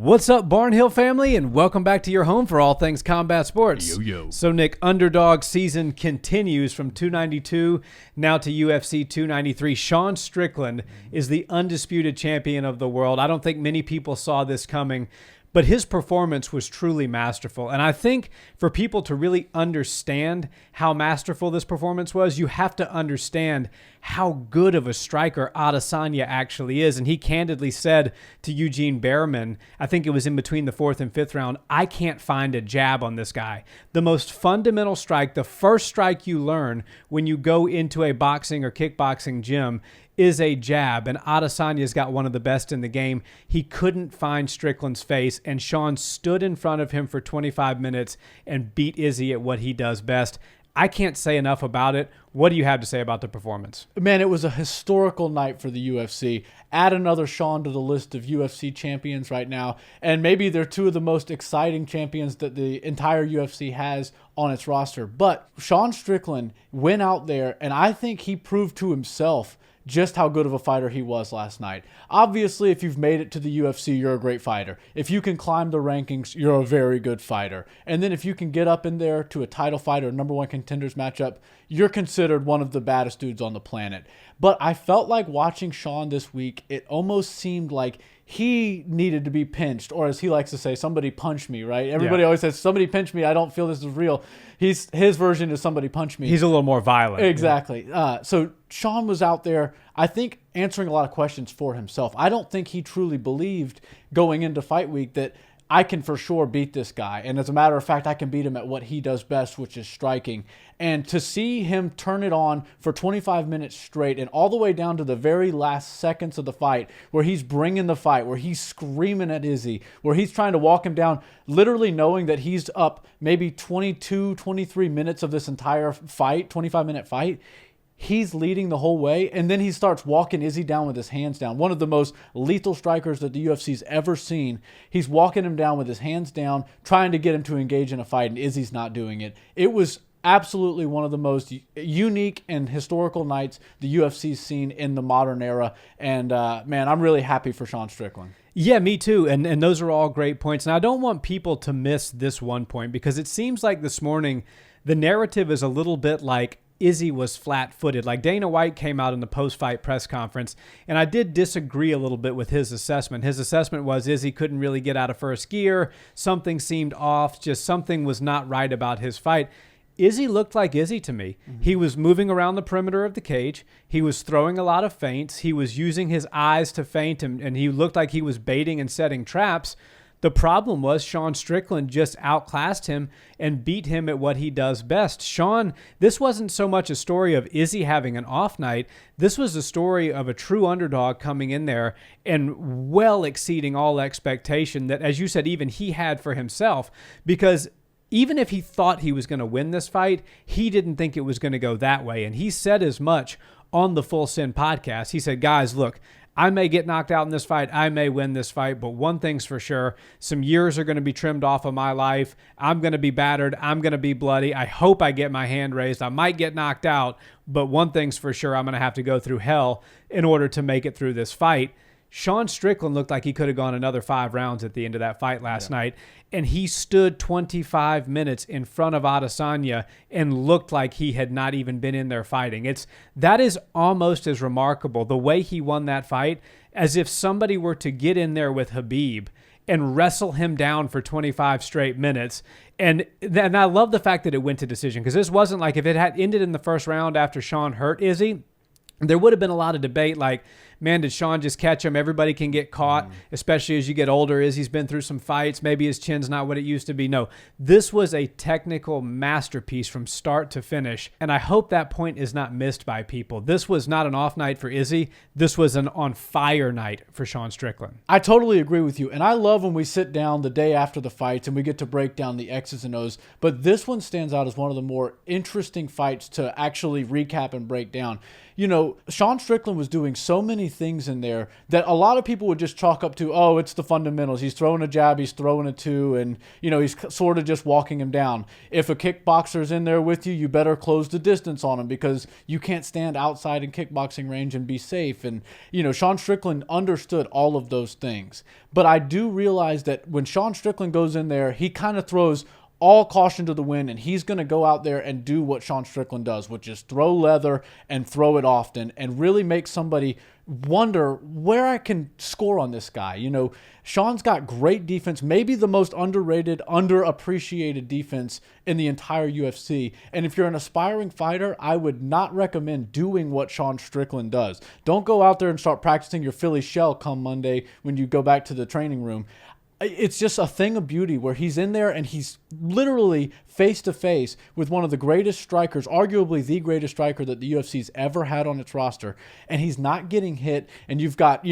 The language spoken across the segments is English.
What's up, Barnhill family, and welcome back to your home for all things combat sports. Yo. So, Nick, underdog season continues from 292 now to UFC 293. Sean Strickland is the undisputed champion of the world. I don't think many people saw this coming, but his performance was truly masterful. And I think for people to really understand how masterful this performance was, you have to understand how good of a striker Adesanya actually is. And he candidly said to Eugene Behrman, I think it was in between the fourth and fifth round, I can't find a jab on this guy. The most fundamental strike, the first strike you learn when you go into a boxing or kickboxing gym is a jab, and Adesanya's got one of the best in the game. He couldn't find Strickland's face, and Sean stood in front of him for 25 minutes and beat Izzy at what he does best. I can't say enough about it. What do you have to say about the performance? Man, it was a historical night for the UFC. Add another Sean to the list of UFC champions right now, and maybe they're two of the most exciting champions that the entire UFC has on its roster. But Sean Strickland went out there, and I think he proved to himself just how good of a fighter he was last night. Obviously, if you've made it to the UFC, you're a great fighter. If you can climb the rankings, you're a very good fighter. And then if you can get up in there to a title fight or number one contenders matchup, you're considered one of the baddest dudes on the planet. But I felt like watching Sean this week, it almost seemed like he needed to be pinched, or as he likes to say, somebody punch me, right? Everybody always says, somebody pinch me, I don't feel this is real. His version is somebody punch me. He's a little more violent. Exactly. So Sean was out there, I think, answering a lot of questions for himself. I don't think he truly believed going into fight week that I can for sure beat this guy. And as a matter of fact, I can beat him at what he does best, which is striking. And to see him turn it on for 25 minutes straight and all the way down to the very last seconds of the fight where he's bringing the fight, where he's screaming at Izzy, where he's trying to walk him down, literally knowing that he's up maybe 22, 23 minutes of this entire fight, 25-minute fight. He's leading the whole way, and then he starts walking Izzy down with his hands down. One of the most lethal strikers that the UFC's ever seen. He's walking him down with his hands down, trying to get him to engage in a fight, and Izzy's not doing it. It was absolutely one of the most unique and historical nights the UFC's seen in the modern era, and man, I'm really happy for Sean Strickland. Yeah, me too. And those are all great points. And I don't want people to miss this one point, because it seems like this morning the narrative is a little bit like Izzy was flat-footed. Like Dana White came out in the post-fight press conference, and I did disagree a little bit with his assessment. His assessment was Izzy couldn't really get out of first gear. Something seemed off. Just something was not right about his fight. Izzy looked like Izzy to me. He was moving around the perimeter of the cage. He was throwing a lot of feints. He was using his eyes to feint, and he looked like he was baiting and setting traps. The problem was Sean Strickland just outclassed him and beat him at what he does best. Sean, this wasn't so much a story of Izzy having an off night. This was a story of a true underdog coming in there and well exceeding all expectation that, as you said, even he had for himself, because even if he thought he was going to win this fight, he didn't think it was going to go that way. And he said as much on the Full Send podcast. He said, guys, look, I may get knocked out in this fight. I may win this fight, but one thing's for sure. Some years are going to be trimmed off of my life. I'm going to be battered. I'm going to be bloody. I hope I get my hand raised. I might get knocked out, but one thing's for sure. I'm going to have to go through hell in order to make it through this fight. Sean Strickland looked like he could have gone another 5 rounds at the end of that fight last night, and he stood 25 minutes in front of Adesanya and looked like he had not even been in there fighting. That is almost as remarkable, the way he won that fight, as if somebody were to get in there with Khabib and wrestle him down for 25 straight minutes. And I love the fact that it went to decision, because this wasn't like if it had ended in the first round after Sean hurt Izzy, there would have been a lot of debate like, man, did Sean just catch him? Everybody can get caught, especially as you get older. Izzy's been through some fights. Maybe his chin's not what it used to be. No, this was a technical masterpiece from start to finish, and I hope that point is not missed by people. This was not an off night for Izzy. This was an on-fire night for Sean Strickland. I totally agree with you, and I love when we sit down the day after the fights and we get to break down the X's and O's, but this one stands out as one of the more interesting fights to actually recap and break down. You know, Sean Strickland was doing so many things in there that a lot of people would just chalk up to, oh, it's the fundamentals. He's throwing a jab, he's throwing a two, and, he's sort of just walking him down. If a kickboxer's in there with you, you better close the distance on him because you can't stand outside in kickboxing range and be safe. And, Sean Strickland understood all of those things. But I do realize that when Sean Strickland goes in there, he kind of throws all caution to the wind, and he's going to go out there and do what Sean Strickland does, which is throw leather and throw it often and really make somebody wonder where I can score on this guy. Sean's got great defense, maybe the most underrated, underappreciated defense in the entire UFC. And if you're an aspiring fighter, I would not recommend doing what Sean Strickland does. Don't go out there and start practicing your Philly shell come Monday when you go back to the training room. It's just a thing of beauty where he's in there and he's literally face to face with one of the greatest strikers, arguably the greatest striker that the UFC's ever had on its roster, and he's not getting hit. And you've got,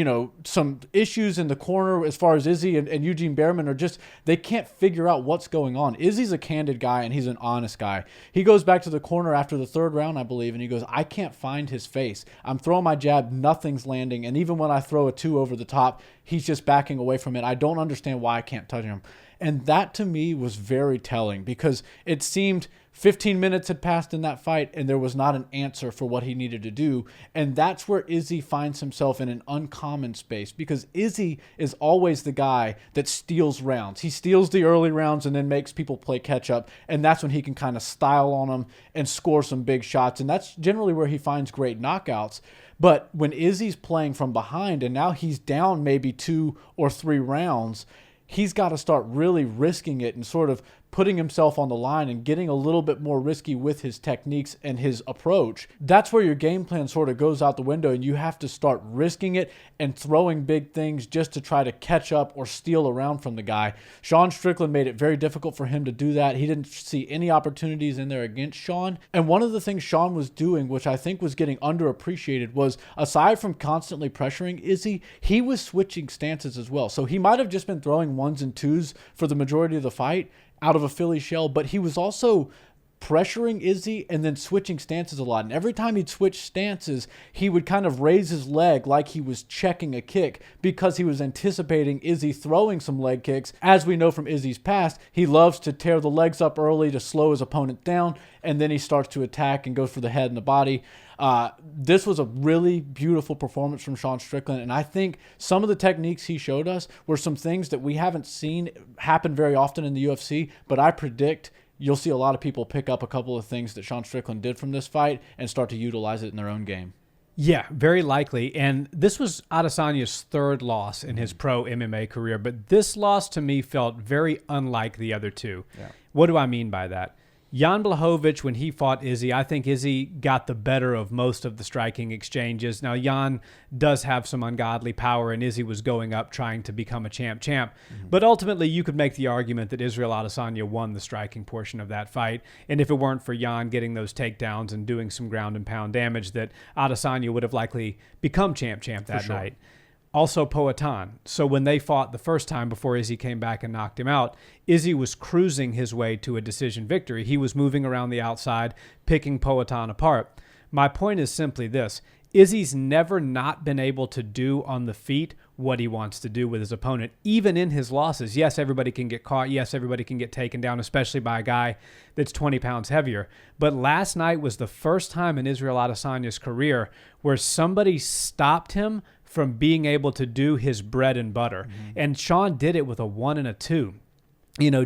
some issues in the corner as far as Izzy and Eugene Behrman are just, they can't figure out what's going on. Izzy's a candid guy and he's an honest guy. He goes back to the corner after the third round, I believe, and he goes, I can't find his face. I'm throwing my jab, nothing's landing, and even when I throw a two over the top, he's just backing away from it. I don't understand why I can't touch him. And that to me was very telling because it seemed 15 minutes had passed in that fight and there was not an answer for what he needed to do. And that's where Izzy finds himself in an uncommon space because Izzy is always the guy that steals rounds. He steals the early rounds and then makes people play catch up. And that's when he can kind of style on them and score some big shots. And that's generally where he finds great knockouts. But when Izzy's playing from behind and now he's down maybe 2 or 3 rounds, he's got to start really risking it and sort of putting himself on the line and getting a little bit more risky with his techniques and his approach. That's where your game plan sort of goes out the window and you have to start risking it and throwing big things just to try to catch up or steal around from the guy. Sean Strickland made it very difficult for him to do that. He didn't see any opportunities in there against Sean. And one of the things Sean was doing, which I think was getting underappreciated, was aside from constantly pressuring Izzy, he was switching stances as well. So he might have just been throwing ones and twos for the majority of the fight out of a Philly shell, but he was also pressuring Izzy and then switching stances a lot. And every time he'd switch stances, he would kind of raise his leg like he was checking a kick because he was anticipating Izzy throwing some leg kicks. As we know from Izzy's past, he loves to tear the legs up early to slow his opponent down, and then he starts to attack and goes for the head and the body. This was a really beautiful performance from Sean Strickland, and I think some of the techniques he showed us were some things that we haven't seen happen very often in the UFC, but I predict you'll see a lot of people pick up a couple of things that Sean Strickland did from this fight and start to utilize it in their own game. Yeah, very likely. And this was Adesanya's third loss in his pro MMA career, but this loss to me felt very unlike the other two. Yeah. What do I mean by that? Jan Blachowicz, when he fought Izzy, I think Izzy got the better of most of the striking exchanges. Now, Jan does have some ungodly power, and Izzy was going up trying to become a champ. Mm-hmm. But ultimately, you could make the argument that Israel Adesanya won the striking portion of that fight. And if it weren't for Jan getting those takedowns and doing some ground and pound damage, that Adesanya would have likely become champ that night. Also Poatan. So when they fought the first time before Izzy came back and knocked him out, Izzy was cruising his way to a decision victory. He was moving around the outside, picking Poatan apart. My point is simply this. Izzy's never not been able to do on the feet what he wants to do with his opponent, even in his losses. Yes, everybody can get caught. Yes, everybody can get taken down, especially by a guy that's 20 pounds heavier. But last night was the first time in Israel Adesanya's career where somebody stopped him from being able to do his bread and butter. Mm-hmm. And Sean did it with a 1 and a 2.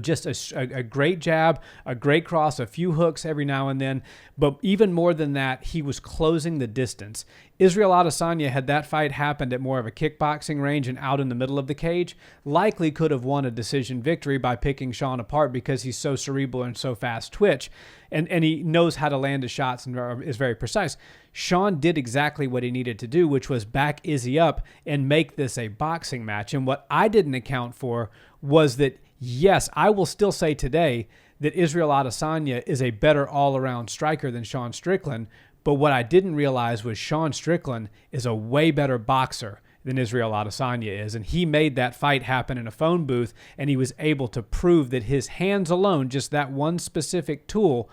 Just a great jab, a great cross, a few hooks every now and then. But even more than that, he was closing the distance. Israel Adesanya, had that fight happened at more of a kickboxing range and out in the middle of the cage, likely could have won a decision victory by picking Sean apart because he's so cerebral and so fast twitch. And he knows how to land his shots and is very precise. Sean did exactly what he needed to do, which was back Izzy up and make this a boxing match. And what I didn't account for was that, yes, I will still say today that Israel Adesanya is a better all-around striker than Sean Strickland, but what I didn't realize was Sean Strickland is a way better boxer than Israel Adesanya is, and he made that fight happen in a phone booth, and he was able to prove that his hands alone, just that one specific tool,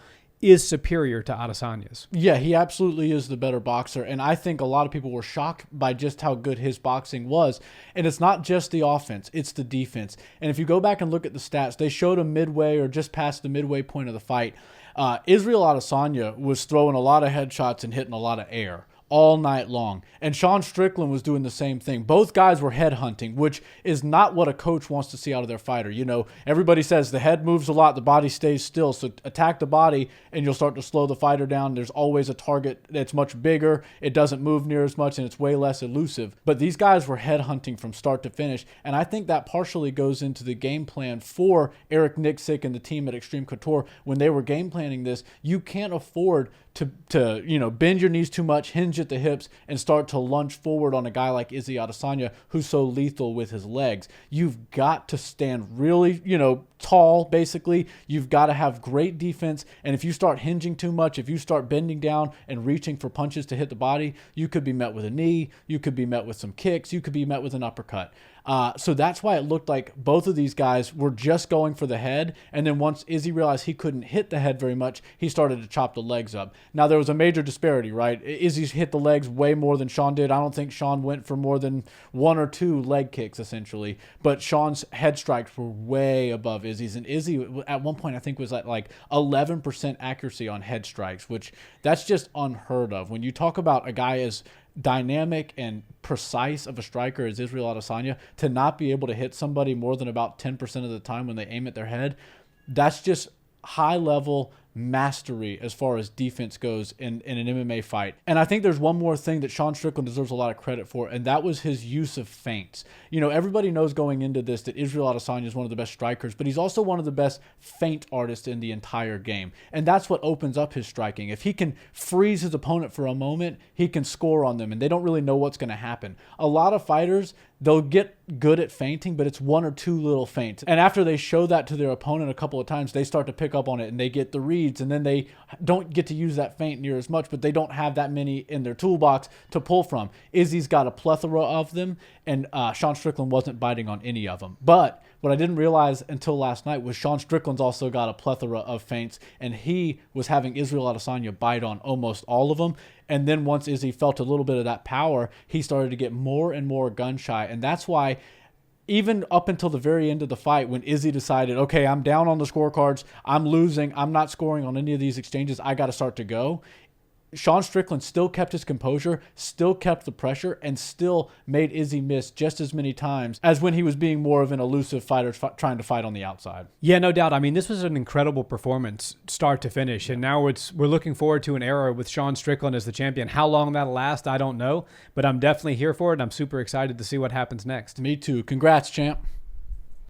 is superior to Adesanya's. Yeah, he absolutely is the better boxer. And I think a lot of people were shocked by just how good his boxing was. And it's not just the offense, it's the defense. And if you go back and look at the stats, they showed him midway or just past the midway point of the fight. Israel Adesanya was throwing a lot of headshots and hitting a lot of air all night long. And Sean Strickland was doing the same thing. Both guys were head hunting, which is not what a coach wants to see out of their fighter. You know, everybody says the head moves a lot, the body stays still. So attack the body and you'll start to slow the fighter down. There's always a target that's much bigger. It doesn't move near as much and it's way less elusive. But these guys were head hunting from start to finish. And I think that partially goes into the game plan for Eric Nixick and the team at Extreme Couture. When they were game planning this, you can't afford to bend your knees too much, hinge at the hips, and start to lunge forward on a guy like Izzy Adesanya, who's so lethal with his legs. You've got to stand really, tall, basically. You've got to have great defense, and if you start hinging too much, if you start bending down and reaching for punches to hit the body, you could be met with a knee, you could be met with some kicks, you could be met with an uppercut. So that's why it looked like both of these guys were just going for the head. And then once Izzy realized he couldn't hit the head very much, he started to chop the legs up. Now, there was a major disparity, right? Izzy's hit the legs way more than Sean did. I don't think Sean went for more than 1 or 2 leg kicks, essentially. But Sean's head strikes were way above Izzy's. And Izzy, at one point, I think was at like 11% accuracy on head strikes, which that's just unheard of. When you talk about a guy as dynamic and precise of a striker as Israel Adesanya, to not be able to hit somebody more than about 10% of the time when they aim at their head, that's just high level mastery as far as defense goes in an MMA fight. And I think there's one more thing that Sean Strickland deserves a lot of credit for, and that was his use of feints. Everybody knows going into this that Israel Adesanya is one of the best strikers, but he's also one of the best feint artists in the entire game. And that's what opens up his striking. If he can freeze his opponent for a moment, he can score on them, and they don't really know what's going to happen. A lot of fighters, they'll get good at feinting, but it's 1 or 2 little feints. And after they show that to their opponent a couple of times, they start to pick up on it and they get the reads, and then they don't get to use that feint near as much, but they don't have that many in their toolbox to pull from. Izzy's got a plethora of them, and Sean Strickland wasn't biting on any of them. But what I didn't realize until last night was Sean Strickland's also got a plethora of feints, and he was having Israel Adesanya bite on almost all of them. And then once Izzy felt a little bit of that power, he started to get more and more gun shy. And that's why even up until the very end of the fight, when Izzy decided, okay, I'm down on the scorecards, I'm losing, I'm not scoring on any of these exchanges, I got to start to go, Sean Strickland still kept his composure, still kept the pressure, and still made Izzy miss just as many times as when he was being more of an elusive fighter trying to fight on the outside. Yeah, no doubt. I mean, this was an incredible performance, start to finish, and now we're looking forward to an era with Sean Strickland as the champion. How long that'll last, I don't know, but I'm definitely here for it, and I'm super excited to see what happens next. Me too. Congrats, champ.